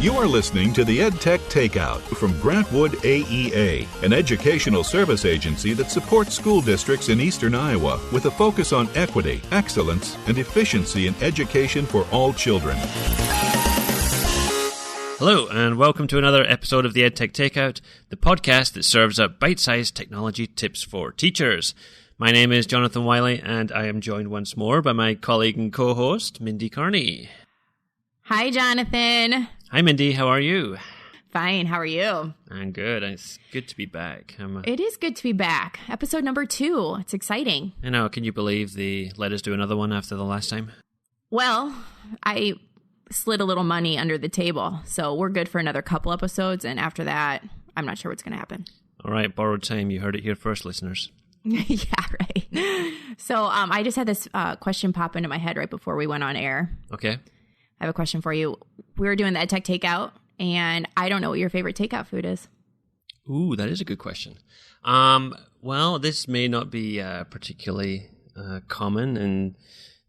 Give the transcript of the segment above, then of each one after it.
You are listening to the EdTech Takeout from Grantwood AEA, an educational service agency that supports school districts in eastern Iowa with a focus on equity, excellence, and efficiency in education for all children. Hello, and welcome to another episode of the EdTech Takeout, the podcast that serves up bite-sized technology tips for teachers. My name is Jonathan Wiley, and I am joined once more by my colleague and co-host, Mindy Carney. Hi, Jonathan. Hi, Mindy. How are you? Fine. How are you? I'm good. It's good to be back. It is good to be back. Episode number 2. It's exciting. I know. Can you believe they let us do another one after the last time? Well, I slid a little money under the table, so we're good for another couple episodes, and after that, I'm not sure what's going to happen. All right. Borrowed time. You heard it here first, listeners. Yeah, right. So I just had this question pop into my head right before we went on air. Okay. I have a question for you. We were doing the EdTech Takeout, and I don't know what your favorite takeout food is. Ooh, that is a good question. Well, this may not be particularly common in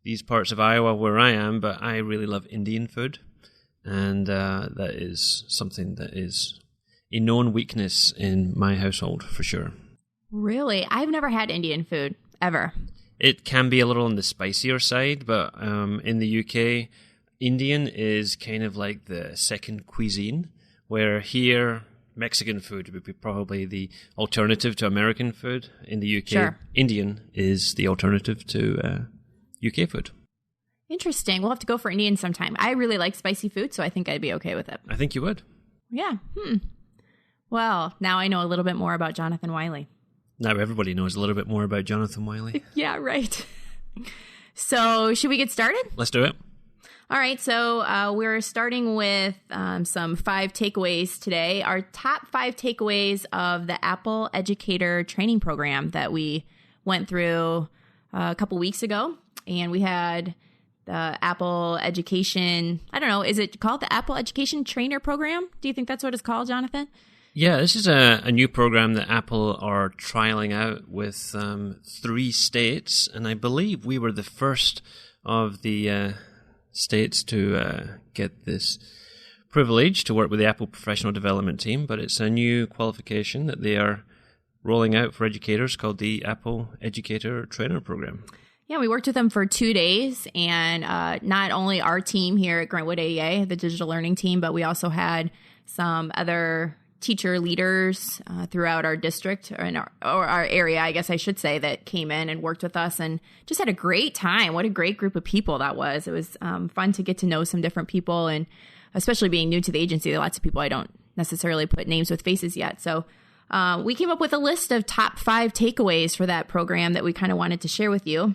these parts of Iowa where I am, but I really love Indian food, and that is something that is a known weakness in my household for sure. Really? I've never had Indian food, ever. It can be a little on the spicier side, but in the UK, Indian is kind of like the second cuisine, where here, Mexican food would be probably the alternative to American food. In the UK, sure. Indian is the alternative to UK food. Interesting. We'll have to go for Indian sometime. I really like spicy food, so I think I'd be okay with it. I think you would. Yeah. Well, now I know a little bit more about Jonathan Wiley. Now everybody knows a little bit more about Jonathan Wiley. Yeah, right. So, should we get started? Let's do it. All right, so we're starting with some 5 takeaways today. Our top 5 takeaways of the Apple Educator training program that we went through a couple weeks ago. And we had the Apple Education, I don't know, is it called the Apple Education Trainer Program? Do you think that's what it's called, Jonathan? Yeah, this is a new program that Apple are trialing out with 3 states. And I believe we were the first of the states to get this privilege to work with the Apple Professional Development Team, but it's a new qualification that they are rolling out for educators called the Apple Educator Trainer Program. Yeah, we worked with them for 2 days, and not only our team here at Grantwood AEA, the digital learning team, but we also had some other teacher leaders throughout our district or our area, I guess I should say, that came in and worked with us and just had a great time. What a great group of people that was. It was fun to get to know some different people, and especially being new to the agency, there are lots of people I don't necessarily put names with faces yet. So we came up with a list of top 5 takeaways for that program that we kind of wanted to share with you.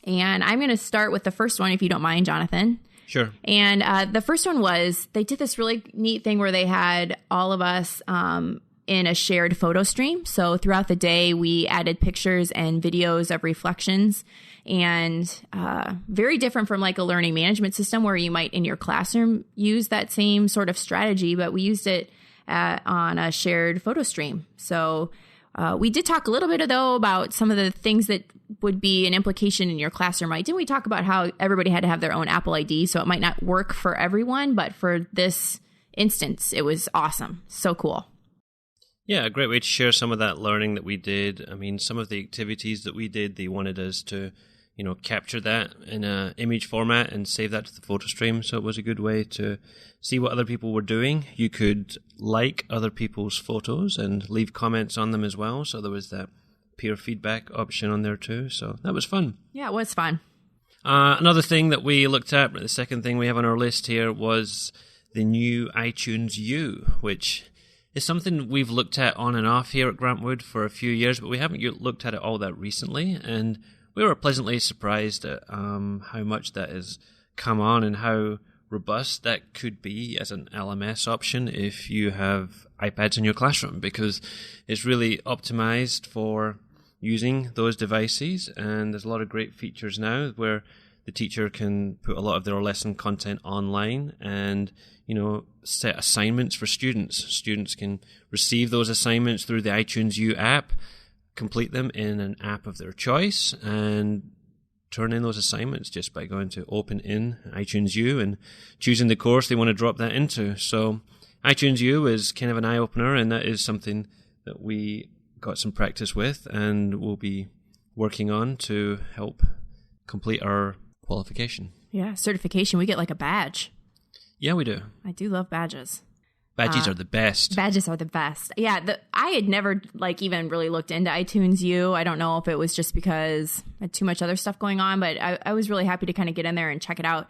And I'm going to start with the first one, if you don't mind, Jonathan. Sure. And the first one was they did this really neat thing where they had all of us in a shared photo stream. So throughout the day, we added pictures and videos of reflections, and very different from like a learning management system where you might in your classroom use that same sort of strategy, but we used it on a shared photo stream. So we did talk a little bit, though, about some of the things that would be an implication in your classroom, right? Didn't we talk about how everybody had to have their own Apple ID, so it might not work for everyone, but for this instance, it was awesome. So cool. Yeah, a great way to share some of that learning that we did. I mean, some of the activities that we did, they wanted us to, capture that in an image format and save that to the photo stream. So it was a good way to see what other people were doing. You could like other people's photos and leave comments on them as well. So there was that peer feedback option on there too. So that was fun. Yeah, it was fun. Another thing that we looked at, the second thing we have on our list here, was the new iTunes U, which is something we've looked at on and off here at Grantwood for a few years, but we haven't looked at it all that recently. And we were pleasantly surprised at how much that has come on and how robust that could be as an LMS option if you have iPads in your classroom, because it's really optimized for using those devices, and there's a lot of great features now where the teacher can put a lot of their lesson content online and, set assignments for students. Students can receive those assignments through the iTunes U app, complete them in an app of their choice, and turn in those assignments just by going to Open in iTunes U and choosing the course they want to drop that into. So iTunes U is kind of an eye-opener, and that is something that we got some practice with and will be working on to help complete our qualification. Yeah, certification. We get like a badge. Yeah, we do. I do love badges. Badges are the best. Badges are the best. Yeah, I had never even really looked into iTunes U. I don't know if it was just because I had too much other stuff going on, but I was really happy to kind of get in there and check it out.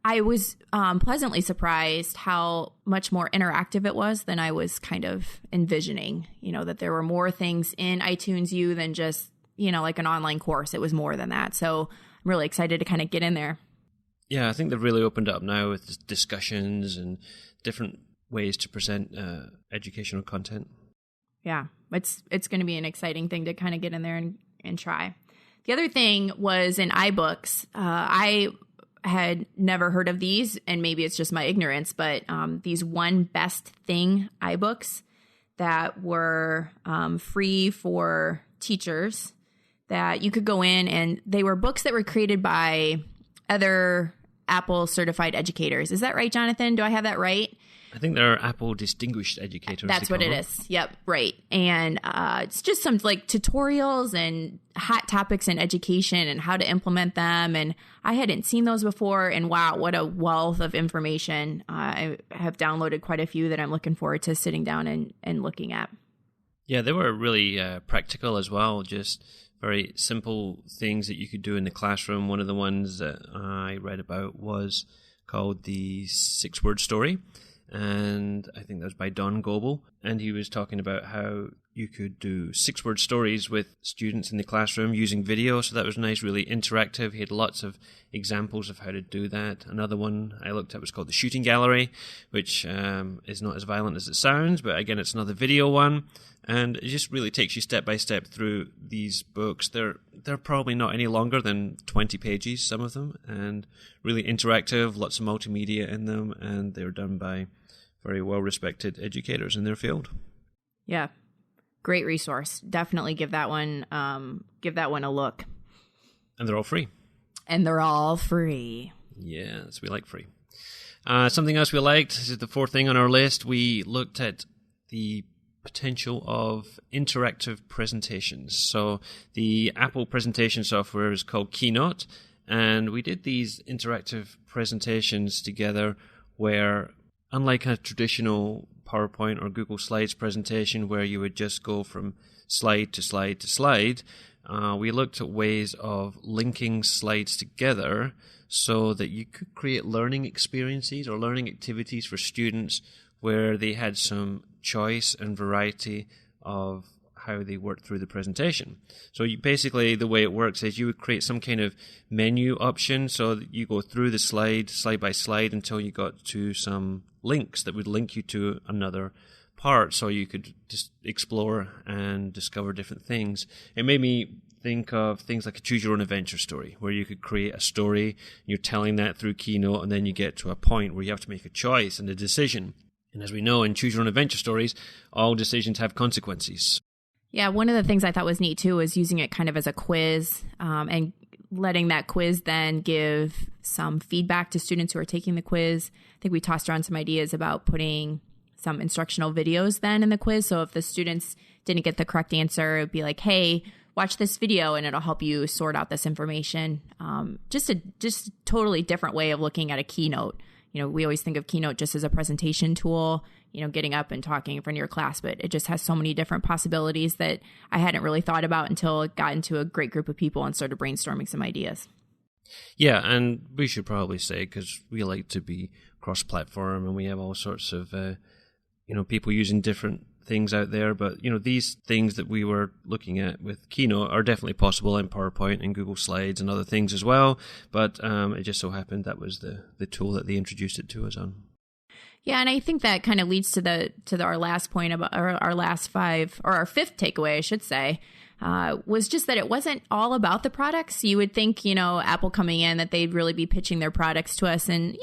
I was pleasantly surprised how much more interactive it was than I was kind of envisioning, that there were more things in iTunes U than just, like an online course. It was more than that. So I'm really excited to kind of get in there. Yeah, I think they've really opened up now with discussions and different ways to present educational content. Yeah, it's going to be an exciting thing to kind of get in there and try. The other thing was in iBooks. I had never heard of these, and maybe it's just my ignorance, but these One Best Thing iBooks that were free for teachers that you could go in, and they were books that were created by other Apple certified educators. Is that right, Jonathan? Do I have that right? I think they're Apple Distinguished Educators. That's what it is. Yep, right. And it's just some like tutorials and hot topics in education and how to implement them. And I hadn't seen those before. And wow, what a wealth of information. I have downloaded quite a few that I'm looking forward to sitting down and looking at. Yeah, they were really practical as well. Just very simple things that you could do in the classroom. One of the ones that I read about was called the 6-Word Story. And I think that was by Don Goebel. And he was talking about how you could do 6-word stories with students in the classroom using video. So that was nice, really interactive. He had lots of examples of how to do that. Another one I looked at was called the Shooting Gallery, which is not as violent as it sounds, but again, it's another video one. And it just really takes you step by step through these books. They're probably not any longer than 20 pages, some of them, and really interactive, lots of multimedia in them, and they're done by very well-respected educators in their field. Yeah, great resource. Definitely give that one a look. And they're all free. And they're all free. Yes, we like free. Something else we liked, this is the fourth thing on our list, we looked at the potential of interactive presentations. So the Apple presentation software is called Keynote, and we did these interactive presentations together where, unlike a traditional PowerPoint or Google Slides presentation where you would just go from slide to slide to slide, we looked at ways of linking slides together so that you could create learning experiences or learning activities for students where they had some choice and variety of how they worked through the presentation. So basically the way it works is you would create some kind of menu option so that you go through the slide by slide until you got to some links that would link you to another part so you could just explore and discover different things. It made me think of things like a choose your own adventure story where you could create a story, you're telling that through Keynote, and then you get to a point where you have to make a choice and a decision. And as we know in choose your own adventure stories, all decisions have consequences. Yeah, one of the things I thought was neat too was using it kind of as a quiz and letting that quiz then give some feedback to students who are taking the quiz. I think we tossed around some ideas about putting some instructional videos then in the quiz. So if the students didn't get the correct answer, it would be like, hey, watch this video and it'll help you sort out this information. Just a totally different way of looking at a Keynote. We always think of Keynote just as a presentation tool, getting up and talking in front of your class, but it just has so many different possibilities that I hadn't really thought about until it got into a great group of people and started brainstorming some ideas. Yeah, and we should probably say, because we like to be cross-platform and we have all sorts of, people using different things out there, but these things that we were looking at with Keynote are definitely possible in PowerPoint and Google Slides and other things as well, but it just so happened that was the tool that they introduced it to us on. Yeah, and I think that kind of leads to our last point about our last five, or our fifth takeaway, I should say, was just that it wasn't all about the products. You would think, Apple coming in, that they'd really be pitching their products to us. And,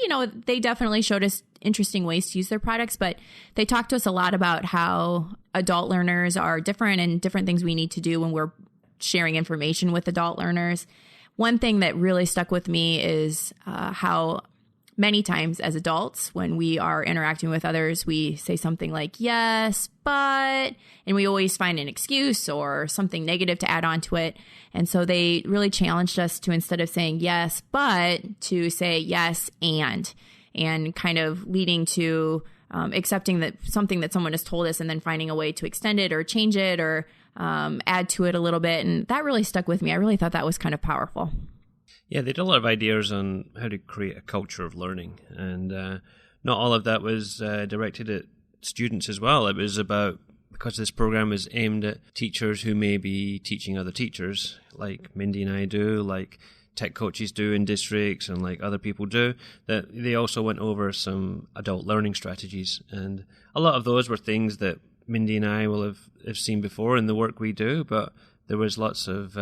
they definitely showed us interesting ways to use their products, but they talked to us a lot about how adult learners are different and different things we need to do when we're sharing information with adult learners. one thing that really stuck with me is how many times as adults, when we are interacting with others, we say something like, yes, but, and we always find an excuse or something negative to add on to it. And so they really challenged us to, instead of saying yes, but, to say yes, and kind of leading to accepting that something that someone has told us and then finding a way to extend it or change it or add to it a little bit. And that really stuck with me. I really thought that was kind of powerful. Yeah, they had a lot of ideas on how to create a culture of learning. And not all of that was directed at students as well. It was about, because this program is aimed at teachers who may be teaching other teachers, like Mindy and I do, like tech coaches do in districts and like other people do, that they also went over some adult learning strategies. And a lot of those were things that Mindy and I will have seen before in the work we do, but there was lots of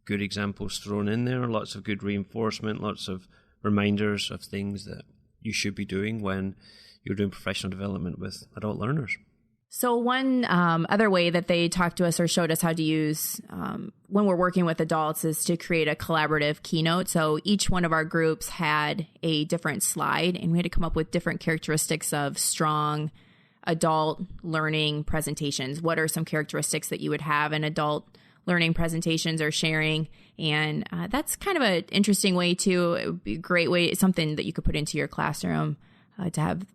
good examples thrown in there, lots of good reinforcement, lots of reminders of things that you should be doing when you're doing professional development with adult learners. So one other way that they talked to us or showed us how to use when we're working with adults is to create a collaborative keynote. So each one of our groups had a different slide, and we had to come up with different characteristics of strong adult learning presentations. What are some characteristics that you would have in adult learning presentations or sharing? And that's kind of an interesting way too. It would be a great way, something that you could put into your classroom to have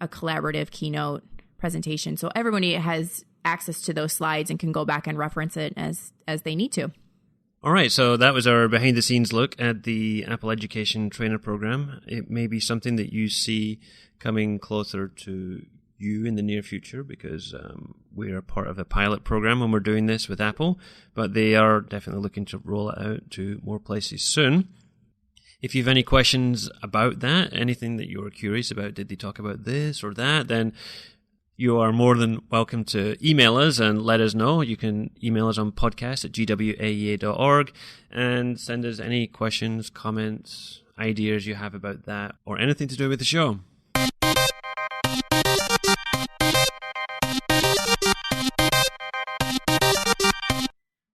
a collaborative keynote presentation. So everybody has access to those slides and can go back and reference it as they need to. All right, so that was our behind-the-scenes look at the Apple Education Trainer Program. It may be something that you see coming closer to you in the near future, because we are part of a pilot program when we're doing this with Apple, but they are definitely looking to roll it out to more places soon. If you have any questions about that, anything that you're curious about, did they talk about this or that, then you are more than welcome to email us and let us know. You can email us on podcast@gwaea.org and send us any questions, comments, ideas you have about that, or anything to do with the show.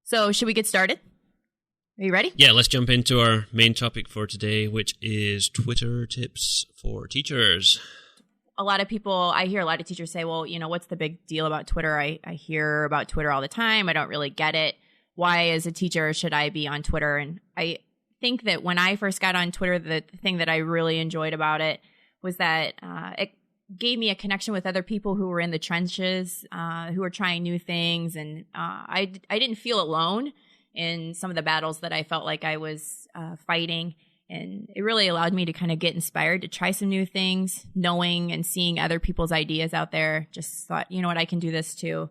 So should we get started? Are you ready? Yeah, let's jump into our main topic for today, which is Twitter tips for teachers. I hear a lot of teachers say, well, what's the big deal about Twitter? I hear about Twitter all the time. I don't really get it. Why, as a teacher, should I be on Twitter? And I think that when I first got on Twitter, the thing that I really enjoyed about it was that it gave me a connection with other people who were in the trenches, who were trying new things. And I didn't feel alone in some of the battles that I felt like I was fighting. And it really allowed me to kind of get inspired to try some new things, knowing and seeing other people's ideas out there. Just thought, you know what, I can do this too.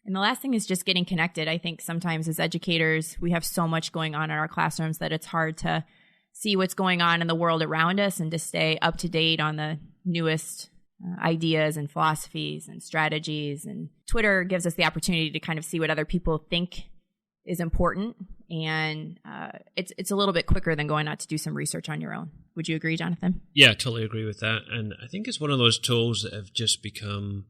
And the last thing is just getting connected. I think sometimes as educators, we have so much going on in our classrooms that it's hard to see what's going on in the world around us and to stay up to date on the newest ideas and philosophies and strategies. And Twitter gives us the opportunity to kind of see what other people think is important, and it's a little bit quicker than going out to do some research on your own. Would you agree, Jonathan? Yeah, I totally agree with that. And I think it's one of those tools that have just become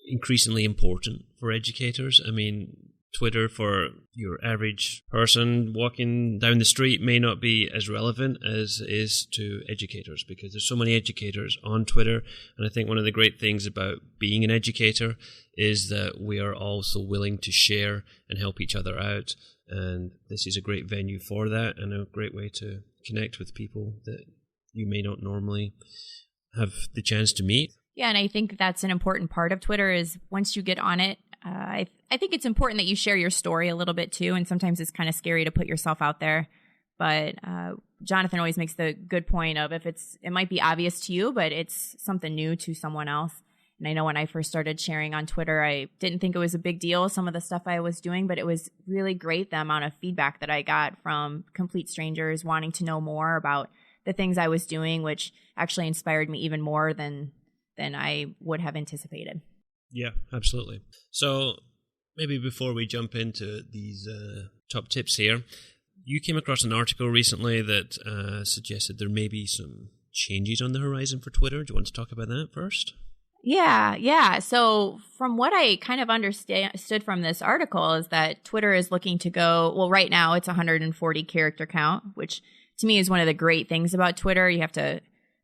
increasingly important for educators. I mean, Twitter for your average person walking down the street may not be as relevant as it is to educators, because there's so many educators on Twitter. And I think one of the great things about being an educator is that we are also willing to share and help each other out. And this is a great venue for that, and a great way to connect with people that you may not normally have the chance to meet. Yeah, and I think that's an important part of Twitter is once you get on it, I think it's important that you share your story a little bit too, and sometimes it's kind of scary to put yourself out there. But Jonathan always makes the good point of it might be obvious to you, but it's something new to someone else. And I know when I first started sharing on Twitter, I didn't think it was a big deal, some of the stuff I was doing, but it was really great, the amount of feedback that I got from complete strangers wanting to know more about the things I was doing, which actually inspired me even more than I would have anticipated. Yeah, absolutely. So maybe before we jump into these top tips here, you came across an article recently that suggested there may be some changes on the horizon for Twitter. Do you want to talk about that first? Yeah. So from what I kind of understood from this article is that Twitter is looking to go, well, right now it's 140 character count, which to me is one of the great things about Twitter. You have to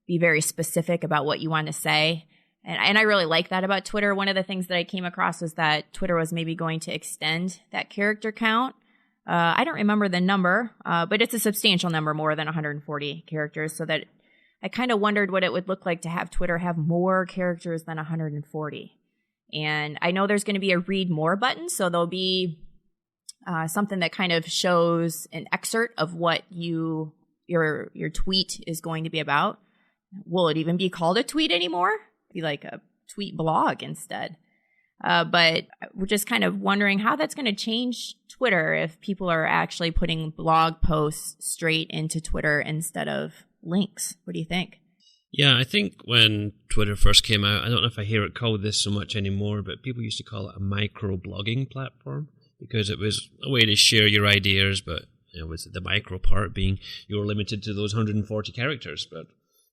be very specific about what you want to say. And I really like that about Twitter. One of the things that I came across was that Twitter was maybe going to extend that character count. I don't remember the number, but it's a substantial number, more than 140 characters, so that I kind of wondered what it would look like to have Twitter have more characters than 140. And I know there's going to be a read more button, so there'll be something that kind of shows an excerpt of what your tweet is going to be about. Will it even be called a tweet anymore? Be like a tweet blog instead. But we're just kind of wondering how that's going to change Twitter if people are actually putting blog posts straight into Twitter instead of links. What do you think? Yeah, I think when Twitter first came out, I don't know if I hear it called this so much anymore, but people used to call it a micro-blogging platform because it was a way to share your ideas, but with the micro part being you're limited to those 140 characters. But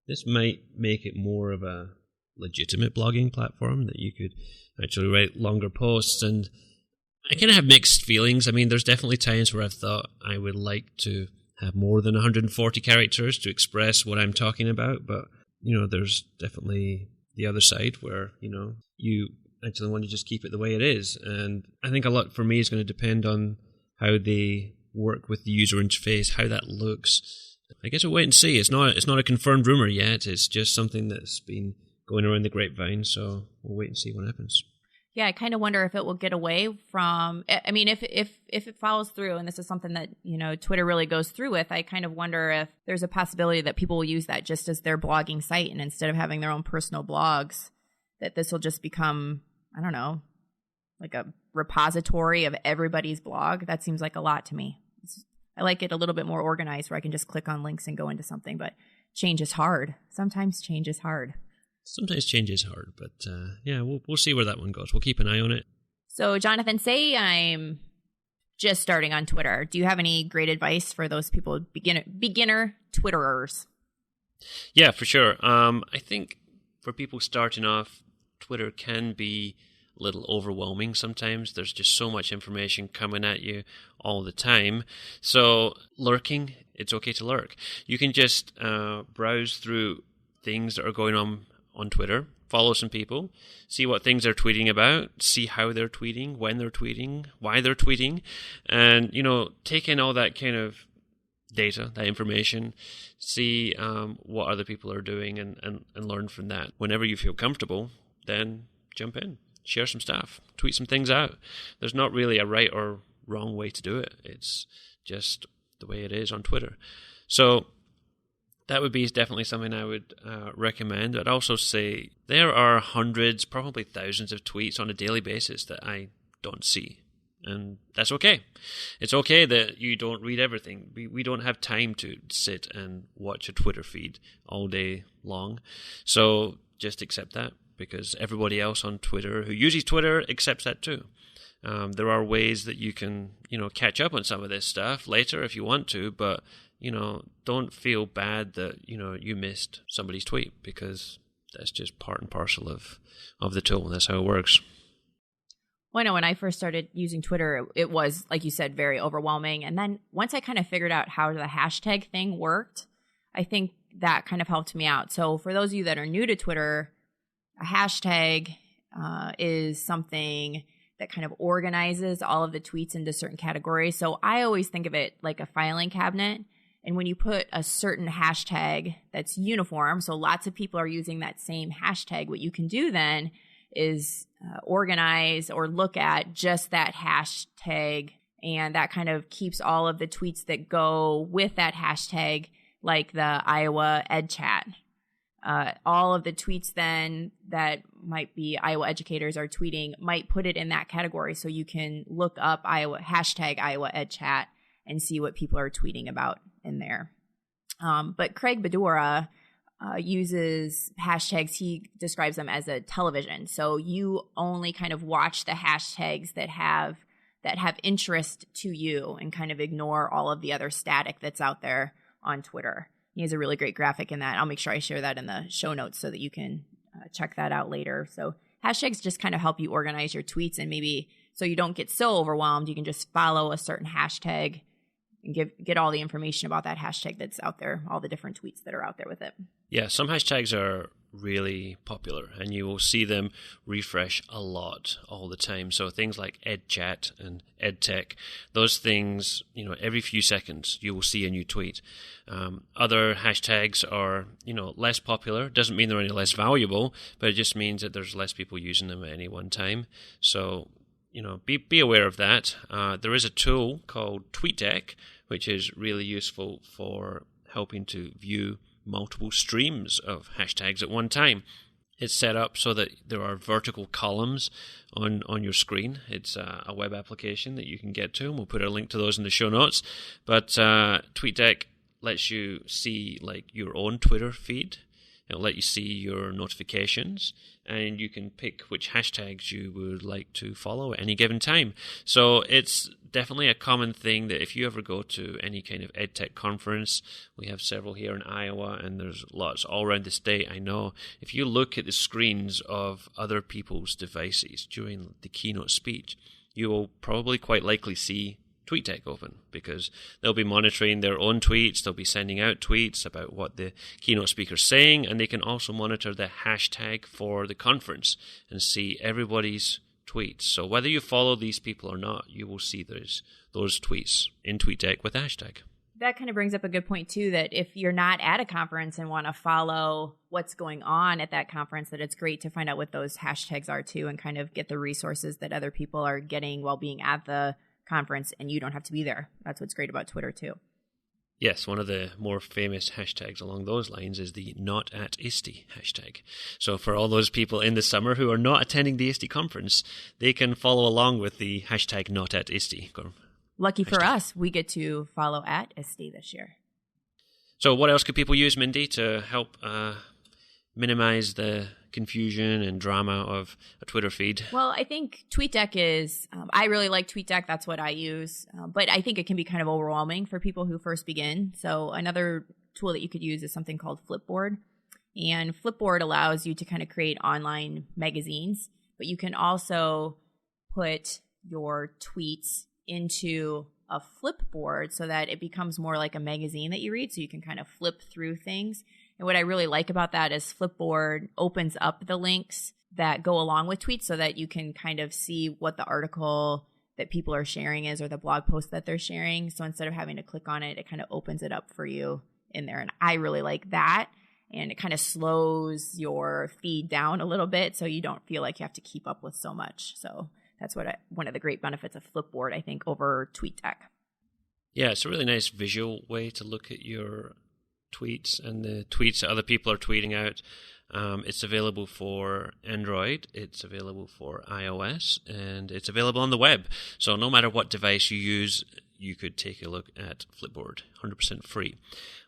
this might make it more of a legitimate blogging platform that you could actually write longer posts. And I kind of have mixed feelings. I mean, there's definitely times where I've thought I would like to have more than 140 characters to express what I'm talking about, but there's definitely the other side where you actually want to just keep it the way it is. And I think a lot for me is going to depend on how they work with the user interface, how that looks. I guess we'll wait and see. It's not a confirmed rumor yet. It's just something that's been going around the grapevine, so we'll wait and see what happens. Yeah, I kind of wonder if it will get away from, I mean, if it follows through, and this is something that, Twitter really goes through with, I kind of wonder if there's a possibility that people will use that just as their blogging site, and instead of having their own personal blogs, that this will just become, I don't know, like a repository of everybody's blog. That seems like a lot to me. I like it a little bit more organized where I can just click on links and go into something, but change is hard. Sometimes change is hard. Sometimes change is hard, but we'll see where that one goes. We'll keep an eye on it. So, Jonathan, say I'm just starting on Twitter. Do you have any great advice for those people, beginner Twitterers? Yeah, for sure. I think for people starting off, Twitter can be a little overwhelming sometimes. There's just so much information coming at you all the time. So, lurking, it's okay to lurk. You can just browse through things that are going on Twitter, follow some people, see what things they're tweeting about, see how they're tweeting, when they're tweeting, why they're tweeting, and, take in all that kind of data, that information, see what other people are doing and learn from that. Whenever you feel comfortable, then jump in, share some stuff, tweet some things out. There's not really a right or wrong way to do it. It's just the way it is on Twitter. So that would be definitely something I would recommend. I'd also say there are hundreds, probably thousands of tweets on a daily basis that I don't see. And that's okay. It's okay that you don't read everything. We don't have time to sit and watch a Twitter feed all day long. So just accept that, because everybody else on Twitter who uses Twitter accepts that too. There are ways that you can, catch up on some of this stuff later if you want to, but don't feel bad that, you missed somebody's tweet, because that's just part and parcel of the tool. That's how it works. Well, I know when I first started using Twitter, it was, like you said, very overwhelming. And then once I kind of figured out how the hashtag thing worked, I think that kind of helped me out. So for those of you that are new to Twitter, a hashtag is something that kind of organizes all of the tweets into certain categories. So I always think of it like a filing cabinet. And when you put a certain hashtag that's uniform, so lots of people are using that same hashtag, what you can do then is organize or look at just that hashtag, and that kind of keeps all of the tweets that go with that hashtag, like the Iowa EdChat. All of the tweets then that might be Iowa educators are tweeting might put it in that category, so you can look up hashtag Iowa EdChat and see what people are tweeting about in there. But Craig Bedora uses hashtags. He describes them as a television. So you only kind of watch the hashtags that have interest to you, and kind of ignore all of the other static that's out there on Twitter. He has a really great graphic in that. I'll make sure I share that in the show notes so that you can check that out later. So hashtags just kind of help you organize your tweets, and maybe so you don't get so overwhelmed, you can just follow a certain hashtag and get all the information about that hashtag that's out there, all the different tweets that are out there with it. Yeah, some hashtags are really popular, and you will see them refresh a lot all the time. So things like EdChat and EdTech, those things, every few seconds you will see a new tweet. Other hashtags are, less popular. Doesn't mean they're any less valuable, but it just means that there's less people using them at any one time. So, be aware of that. There is a tool called TweetDeck, which is really useful for helping to view multiple streams of hashtags at one time. It's set up so that there are vertical columns on your screen. It's a web application that you can get to, and we'll put a link to those in the show notes. But TweetDeck lets you see your own Twitter feed. It'll let you see your notifications, and you can pick which hashtags you would like to follow at any given time. So it's definitely a common thing that if you ever go to any kind of EdTech conference, we have several here in Iowa, and there's lots all around the state, I know. If you look at the screens of other people's devices during the keynote speech, you will probably quite likely see TweetDeck open, because they'll be monitoring their own tweets, they'll be sending out tweets about what the keynote speaker's saying, and they can also monitor the hashtag for the conference and see everybody's tweets. So whether you follow these people or not, you will see those tweets in TweetDeck with hashtag. That kind of brings up a good point too, that if you're not at a conference and want to follow what's going on at that conference, that it's great to find out what those hashtags are too, and kind of get the resources that other people are getting while being at the conference, and you don't have to be there. That's what's great about Twitter too. Yes, one of the more famous hashtags along those lines is the Not at ISTE hashtag. So for all those people in the summer who are not attending the ISTE conference, they can follow along with the hashtag Not at ISTE. Lucky for us, we get to follow at ISTE this year. So what else could people use, Mindy, to help minimize the confusion and drama of a Twitter feed? Well, I think TweetDeck is, I really like TweetDeck. That's what I use. But I think it can be kind of overwhelming for people who first begin. So another tool that you could use is something called Flipboard. And Flipboard allows you to kind of create online magazines, but you can also put your tweets into a Flipboard so that it becomes more like a magazine that you read. So you can kind of flip through things. And what I really like about that is Flipboard opens up the links that go along with tweets so that you can kind of see what the article that people are sharing is, or the blog post that they're sharing. So instead of having to click on it, it kind of opens it up for you in there. And I really like that. And it kind of slows your feed down a little bit so you don't feel like you have to keep up with so much. So that's one of the great benefits of Flipboard, I think, over TweetDeck. Yeah, it's a really nice visual way to look at your tweets and the tweets that other people are tweeting out. It's available for Android, it's available for iOS, and it's available on the web. So no matter what device you use, you could take a look at Flipboard, 100% free.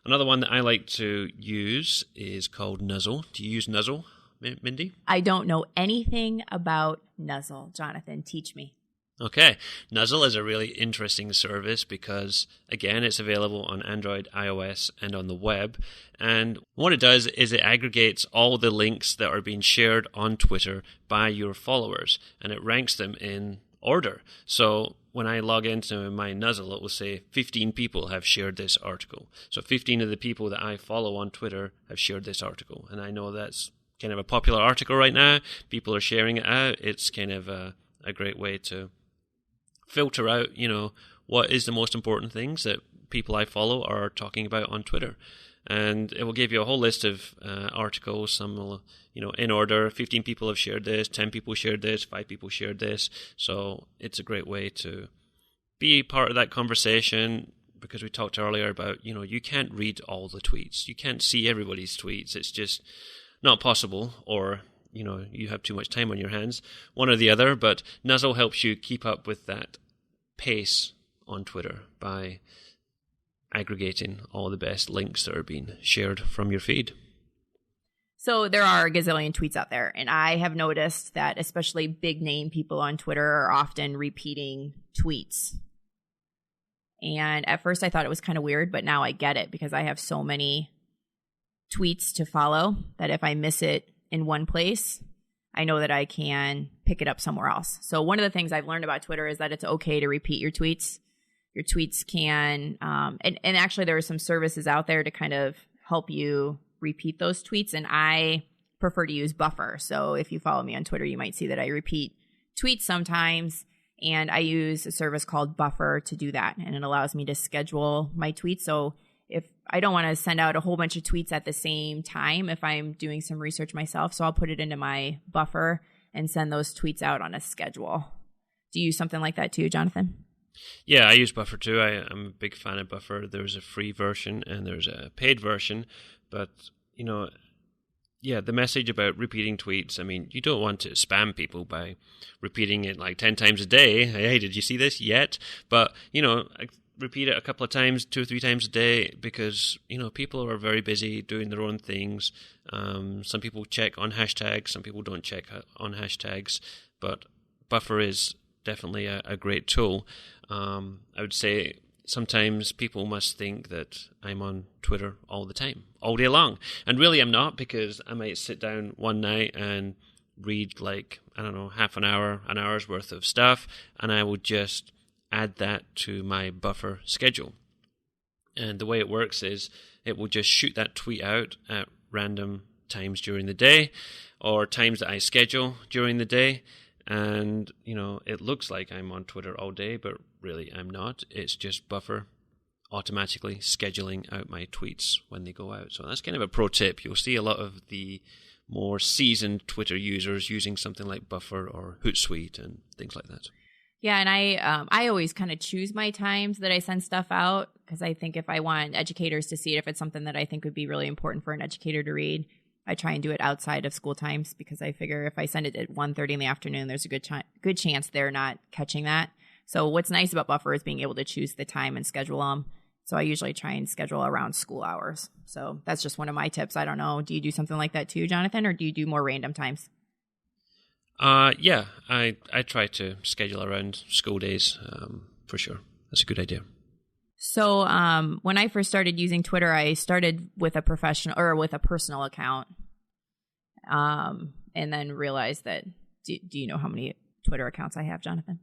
Another one that I like to use is called Nuzzle. Do you use Nuzzle, Mindy? I don't know anything about Nuzzle. Jonathan, teach me. Okay. Nuzzle is a really interesting service because, again, it's available on Android, iOS, and on the web. And what it does is it aggregates all the links that are being shared on Twitter by your followers, and it ranks them in order. So when I log into my Nuzzle, it will say 15 people have shared this article. So 15 of the people that I follow on Twitter have shared this article. And I know that's kind of a popular article right now. People are sharing it out. It's kind of a great way to filter out, what is the most important things that people I follow are talking about on Twitter. And it will give you a whole list of articles. Some will, in order. 15 people have shared this, 10 people shared this, 5 people shared this. So it's a great way to be part of that conversation, because we talked earlier about, you can't read all the tweets. You can't see everybody's tweets. It's just not possible, or you have too much time on your hands, one or the other. But Nuzzle helps you keep up with that pace on Twitter by aggregating all the best links that are being shared from your feed. So there are a gazillion tweets out there, and I have noticed that especially big name people on Twitter are often repeating tweets. And at first I thought it was kind of weird, but now I get it, because I have so many tweets to follow that if I miss it in one place, I know that I can pick it up somewhere else. So one of the things I've learned about Twitter is that it's okay to repeat your tweets. Your tweets can, and actually there are some services out there to kind of help you repeat those tweets. And I prefer to use Buffer. So if you follow me on Twitter, you might see that I repeat tweets sometimes. And I use a service called Buffer to do that. And it allows me to schedule my tweets. So if I don't want to send out a whole bunch of tweets at the same time, if I'm doing some research myself, so I'll put it into my Buffer and send those tweets out on a schedule. Do you use something like that too, Jonathan? Yeah, I use Buffer too. I'm a big fan of Buffer. There's a free version and there's a paid version. But, the message about repeating tweets, I mean, you don't want to spam people by repeating it like 10 times a day. Hey, did you see this yet? But, repeat it a couple of times, 2 or 3 times a day, because, people are very busy doing their own things. Some people check on hashtags, some people don't check on hashtags, but Buffer is definitely a great tool. I would say sometimes people must think that I'm on Twitter all the time, all day long. And really I'm not, because I might sit down one night and read half an hour, an hour's worth of stuff, and I would just add that to my Buffer schedule. And the way it works is it will just shoot that tweet out at random times during the day or times that I schedule during the day. And, it looks like I'm on Twitter all day, but really I'm not. It's just Buffer automatically scheduling out my tweets when they go out. So that's kind of a pro tip. You'll see a lot of the more seasoned Twitter users using something like Buffer or Hootsuite and things like that. Yeah, and I always kind of choose my times that I send stuff out, because I think if I want educators to see it, if it's something that I think would be really important for an educator to read, I try and do it outside of school times, because I figure if I send it at 1:30 in the afternoon, there's a good chance they're not catching that. So what's nice about Buffer is being able to choose the time and schedule them. So I usually try and schedule around school hours. So that's just one of my tips. I don't know. Do you do something like that too, Jonathan, or do you do more random times? Yeah, I try to schedule around school days for sure. That's a good idea. So when I first started using Twitter, I started with a personal account, and then realized that. Do you know how many Twitter accounts I have, Jonathan?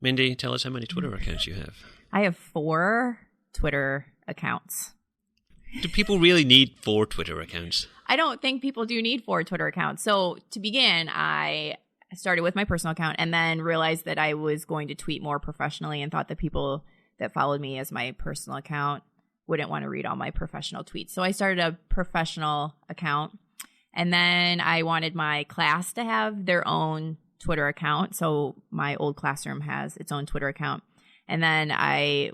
Mindy, tell us how many Twitter accounts you have. I have 4 Twitter accounts. Do people really need 4 Twitter accounts? I don't think people do need 4 Twitter accounts. So to begin, I started with my personal account and then realized that I was going to tweet more professionally, and thought that people that followed me as my personal account wouldn't want to read all my professional tweets. So I started a professional account, and then I wanted my class to have their own Twitter account. So my old classroom has its own Twitter account. And then I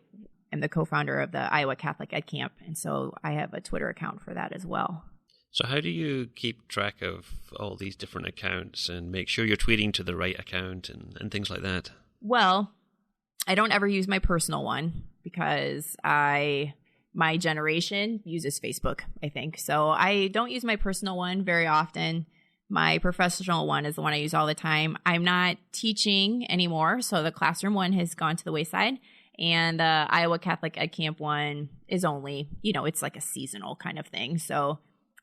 am the co-founder of the Iowa Catholic Ed Camp, and so I have a Twitter account for that as well. So how do you keep track of all these different accounts and make sure you're tweeting to the right account and things like that? Well, I don't ever use my personal one, because my generation uses Facebook, I think. So I don't use my personal one very often. My professional one is the one I use all the time. I'm not teaching anymore, so the classroom one has gone to the wayside. And the Iowa Catholic Ed Camp one is only, it's like a seasonal kind of thing. So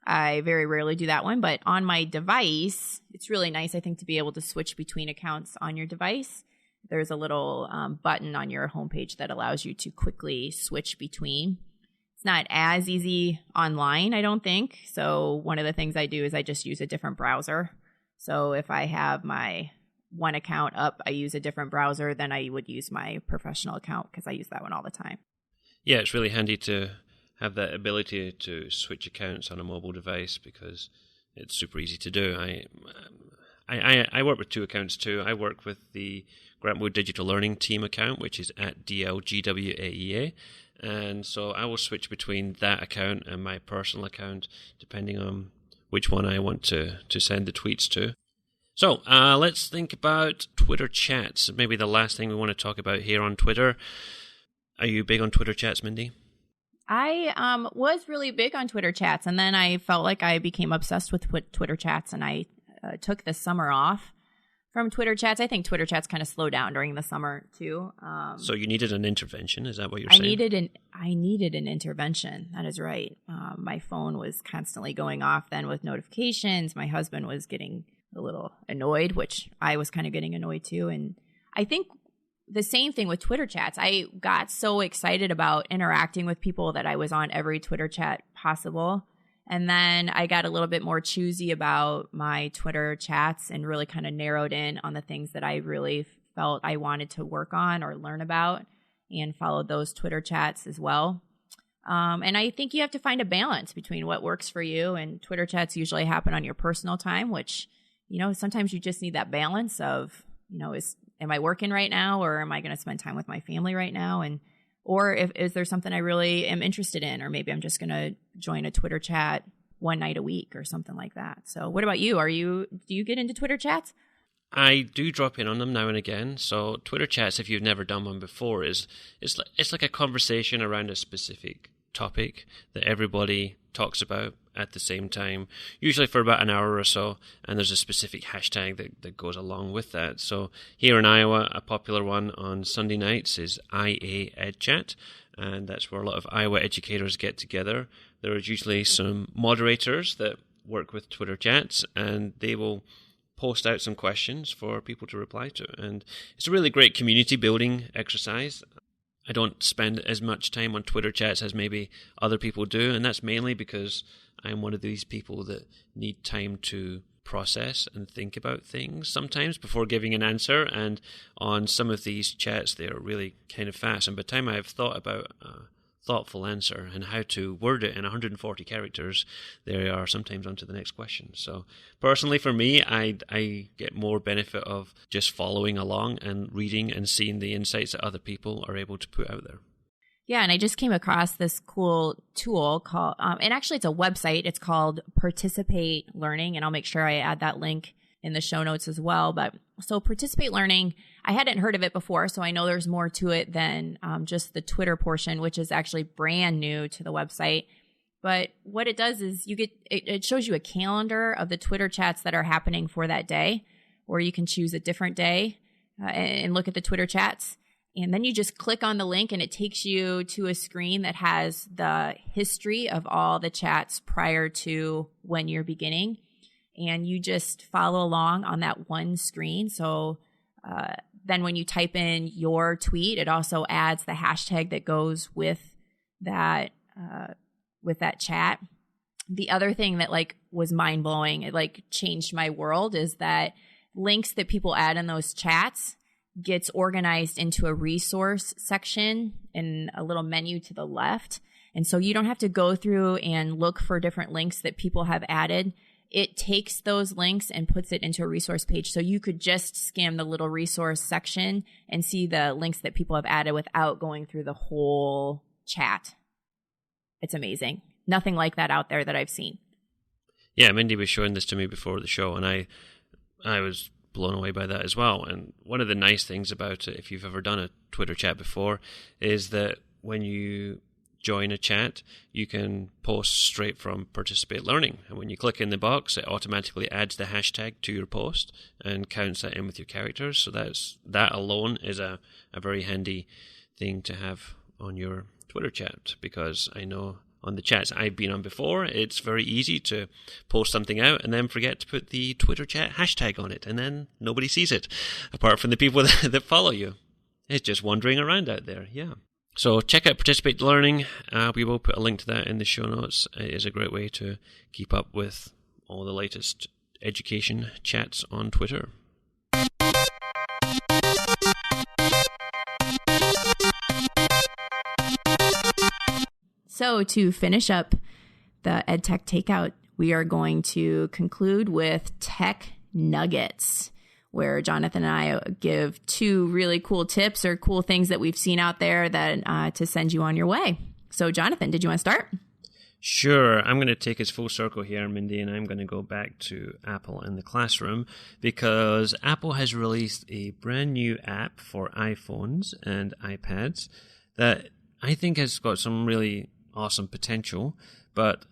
I very rarely do that one. But on my device, it's really nice, I think, to be able to switch between accounts on your device. There's a little button on your homepage that allows you to quickly switch between. It's not as easy online, I don't think. So one of the things I do is I just use a different browser. So if I have my one account up, I use a different browser than I would use my professional account, because I use that one all the time. Yeah, it's really handy to have that ability to switch accounts on a mobile device, because it's super easy to do. I work with 2 accounts too. I work with the Grantwood Digital Learning Team account, which is at DLGWAEA. And so I will switch between that account and my personal account, depending on which one I want to send the tweets to. So let's think about Twitter chats. Maybe the last thing we want to talk about here on Twitter. Are you big on Twitter chats, Mindy? I was really big on Twitter chats, and then I felt like I became obsessed with Twitter chats, and I took the summer off from Twitter chats. I think Twitter chats kind of slowed down during the summer too. So you needed an intervention. Is that what you're saying? I needed an intervention. That is right. My phone was constantly going off then with notifications. My husband was getting a little annoyed, which I was kind of getting annoyed too. And I think the same thing with Twitter chats. I got so excited about interacting with people that I was on every Twitter chat possible. And then I got a little bit more choosy about my Twitter chats and really kind of narrowed in on the things that I really felt I wanted to work on or learn about, and followed those Twitter chats as well. And I think you have to find a balance between what works for you. And Twitter chats usually happen on your personal time, which, sometimes you just need that balance of, am I working right now, or am I going to spend time with my family right now? Or is there something I really am interested in, or maybe I'm just going to join a Twitter chat one night a week or something like that. So what about you? Do you get into Twitter chats? I do drop in on them now and again. So Twitter chats, if you've never done one before, it's like a conversation around a specific topic that everybody talks about at the same time, usually for about an hour or so, and there's a specific hashtag that goes along with that. So here in Iowa, a popular one on Sunday nights is IA EdChat, and that's where a lot of Iowa educators get together. There is usually some moderators that work with Twitter chats, and they will post out some questions for people to reply to. And it's a really great community building exercise. I don't spend as much time on Twitter chats as maybe other people do, and that's mainly because I'm one of these people that need time to process and think about things sometimes before giving an answer. And on some of these chats, they're really kind of fast. And by the time I've thought about a thoughtful answer and how to word it in 140 characters, they are sometimes on to the next question. So personally for me, I get more benefit of just following along and reading and seeing the insights that other people are able to put out there. Yeah, and I just came across this cool tool called, and actually it's a website. It's called Participate Learning, and I'll make sure I add that link in the show notes as well. But so Participate Learning, I hadn't heard of it before, so I know there's more to it than just the Twitter portion, which is actually brand new to the website. But what it does is it shows you a calendar of the Twitter chats that are happening for that day, or you can choose a different day and look at the Twitter chats. And then you just click on the link and it takes you to a screen that has the history of all the chats prior to when you're beginning. And you just follow along on that one screen. So then when you type in your tweet, it also adds the hashtag that goes with that chat. The other thing that was mind blowing, it changed my world, is that links that people add in those chats gets organized into a resource section in a little menu to the left. And so you don't have to go through and look for different links that people have added. It takes those links and puts it into a resource page. So you could just skim the little resource section and see the links that people have added without going through the whole chat. It's amazing. Nothing like that out there that I've seen. Yeah, Mindy was showing this to me before the show, and I was blown away by that as well. And one of the nice things about it, if you've ever done a Twitter chat before, is that when you join a chat, you can post straight from Participate Learning. And when you click in the box, it automatically adds the hashtag to your post and counts that in with your characters. So that alone is a very handy thing to have on your Twitter chat, because I know on the chats I've been on before, it's very easy to post something out and then forget to put the Twitter chat hashtag on it, and then nobody sees it, apart from the people that follow you. It's just wandering around out there, yeah. So check out Participate Learning. We will put a link to that in the show notes. It is a great way to keep up with all the latest education chats on Twitter. So to finish up the EdTech Takeout, we are going to conclude with Tech Nuggets, where Jonathan and I give 2 really cool tips or cool things that we've seen out there that to send you on your way. So Jonathan, did you want to start? Sure. I'm going to take us full circle here, Mindy, and I'm going to go back to Apple and the classroom, because Apple has released a brand new app for iPhones and iPads that I think has got some really awesome potential, but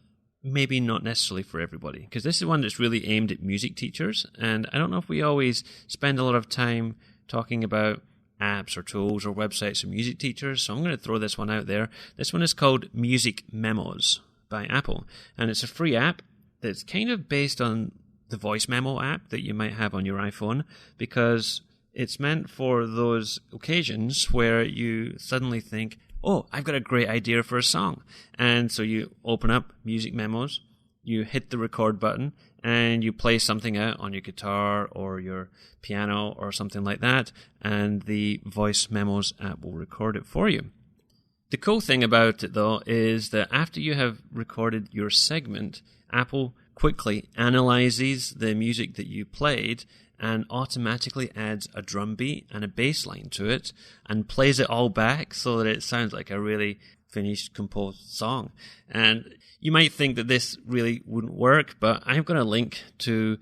maybe not necessarily for everybody, because this is one that's really aimed at music teachers, and I don't know if we always spend a lot of time talking about apps or tools or websites for music teachers, so I'm going to throw this one out there. This one is called Music Memos by Apple, and it's a free app that's kind of based on the voice memo app that you might have on your iPhone, because it's meant for those occasions where you suddenly think, oh, I've got a great idea for a song. And so you open up Music Memos, you hit the record button, and you play something out on your guitar or your piano or something like that, and the Voice Memos app will record it for you. The cool thing about it, though, is that after you have recorded your segment, Apple quickly analyzes the music that you played and automatically adds a drum beat and a bass line to it and plays it all back so that it sounds like a really finished, composed song. And you might think that this really wouldn't work, but I've got a link to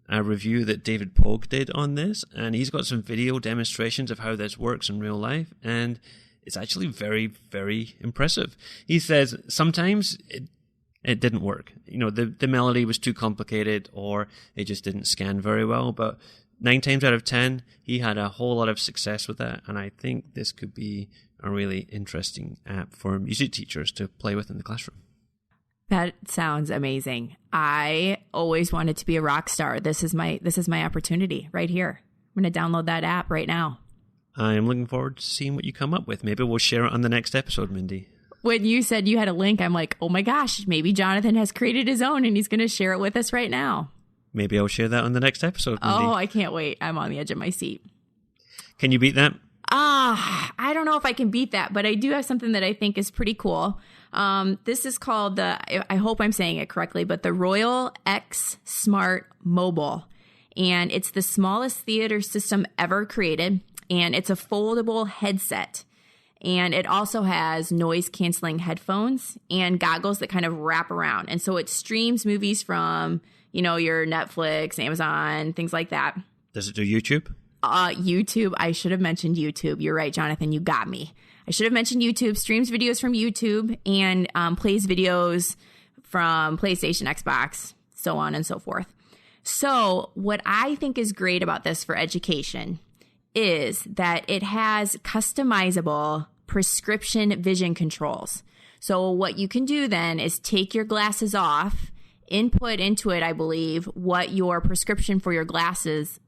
a review that David Pogue did on this, and he's got some video demonstrations of how this works in real life, and it's actually very, very impressive. He says sometimes it didn't work. You know, the melody was too complicated, or it just didn't scan very well. But 9 times out of 10, he had a whole lot of success with that. And I think this could be a really interesting app for music teachers to play with in the classroom. That sounds amazing. I always wanted to be a rock star. This is my opportunity right here. I'm going to download that app right now. I am looking forward to seeing what you come up with. Maybe we'll share it on the next episode, Mindy. When you said you had a link, I'm like, oh my gosh, maybe Jonathan has created his own and he's going to share it with us right now. Maybe I'll share that on the next episode, Mindy. Oh, I can't wait. I'm on the edge of my seat. Can you beat that? I don't know if I can beat that, but I do have something that I think is pretty cool. This is called I hope I'm saying it correctly, but the Royal X Smart Mobile. And it's the smallest theater system ever created. And it's a foldable headset. And it also has noise-canceling headphones and goggles that kind of wrap around. And so it streams movies from, your Netflix, Amazon, things like that. Does it do YouTube? YouTube. I should have mentioned YouTube. You're right, Jonathan. You got me. I should have mentioned YouTube. Streams videos from YouTube and plays videos from PlayStation, Xbox, so on and so forth. So what I think is great about this for education is that it has customizable prescription vision controls. So what you can do then is take your glasses off, input into it, I believe, what your prescription for your glasses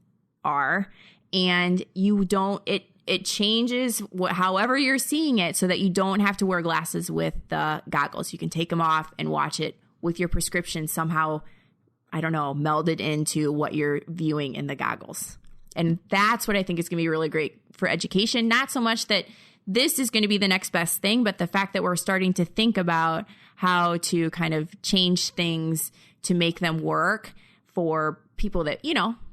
are, and it changes however you're seeing it so that you don't have to wear glasses with the goggles. You can take them off and watch it with your prescription somehow, I don't know, melded into what you're viewing in the goggles. And that's what I think is going to be really great for education. Not so much that this is going to be the next best thing, but the fact that we're starting to think about how to kind of change things to make them work for people that,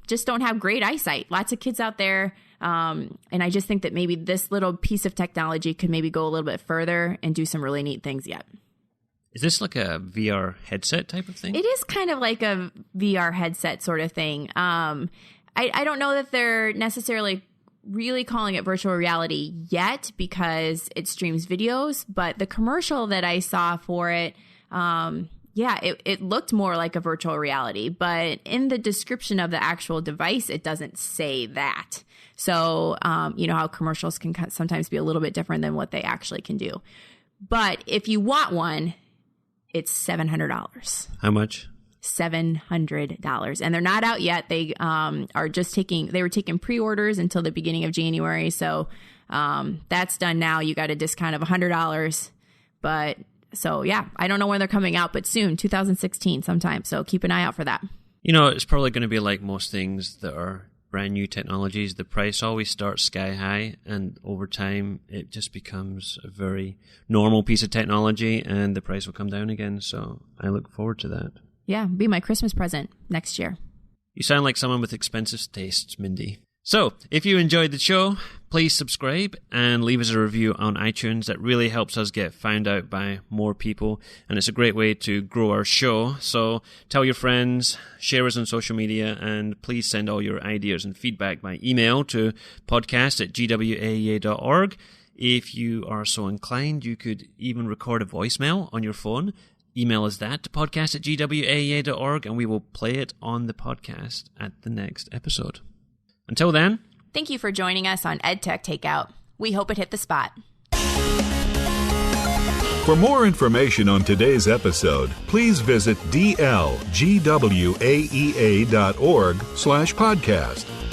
just don't have great eyesight. Lots of kids out there. And I just think that maybe this little piece of technology could maybe go a little bit further and do some really neat things yet. Is this like a VR headset type of thing? It is kind of like a VR headset sort of thing. I don't know that they're necessarily really calling it virtual reality yet because it streams videos, but the commercial that I saw for it, it looked more like a virtual reality, but in the description of the actual device, it doesn't say that. So, you know how commercials can sometimes be a little bit different than what they actually can do. But if you want one, it's $700. How much? $700, and they're not out yet. They were taking pre-orders until the beginning of January, so that's done now. You got a discount of $100, but so yeah, I don't know when they're coming out, but soon, 2016 sometime. So keep an eye out for that. It's probably going to be like most things that are brand new technologies. The price always starts sky high, and over time it just becomes a very normal piece of technology, and the price will come down again. So I look forward to that. Yeah, be my Christmas present next year. You sound like someone with expensive tastes, Mindy. So, if you enjoyed the show, please subscribe and leave us a review on iTunes. That really helps us get found out by more people, and it's a great way to grow our show. So, tell your friends, share us on social media, and please send all your ideas and feedback by email to podcast@gwaea.org. If you are so inclined, you could even record a voicemail on your phone email us that to podcast@gwaea.org, and we will play it on the podcast at the next episode. Until then, thank you for joining us on EdTech Takeout. We hope it hit the spot. For more information on today's episode, please visit dlgwaea.org/podcast.